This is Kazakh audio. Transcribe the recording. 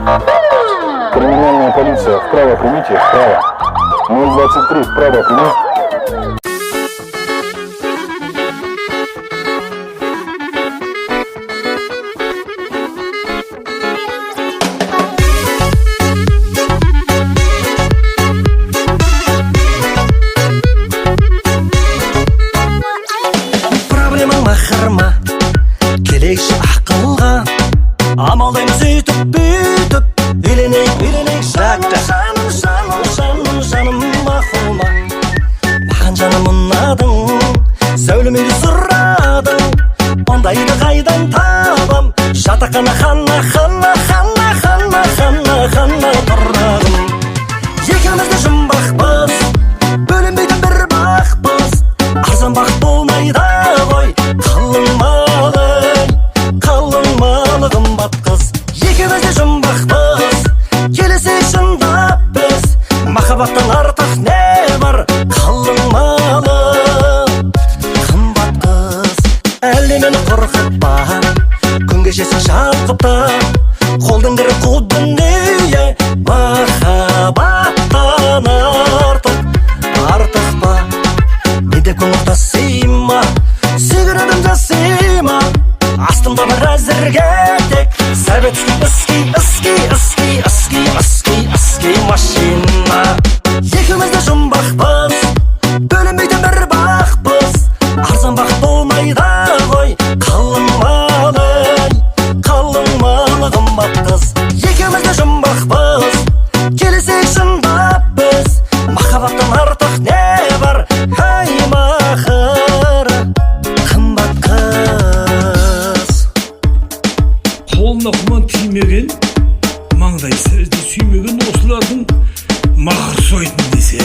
Криминальная полиция, вправо примите, вправо. 023, вправо прими. Проблемаң мақырма, келейші ақылға. Амалдаймыз үйтіп бүйтіп, үйленейік жаным мақұлма. Маған жаным ұнадың, зәулім үйді сұрадың. Ондайды қайдан табам, жатақхана тұрдым. Екеумізді жұмбақпыз, бөлінбейтін бір бақпыз. Арзан бақ болмайды ғой, қалың малы қымбат қыз. Екеумізді жұмбақпыз, келесек шындап біз. Махаббаттан артық не бар, қалың малы қымбат қыз. Әлде мені қорқытпа, күнге жесің шалқыпта. Қолдың кірі қу дүние, махаббаттан артық па. Менде көңіл тасима, сүйгенім жасима. Астымда бір әзірге тек советский ski машина. Екеумізді жұмбақпыз, бөлінбейтін бір бақпыз. Арзан бақ болмайды ғой, қалың малы қымбат қыз. Екеумізді жұмбақпыз, келесек шындап біз. Махаббаттан артық не бар, ай махыр қымбат қыз. Қолына құман тимеген, маңдай сәжде сүймеген осылардың махыр сойдың десе,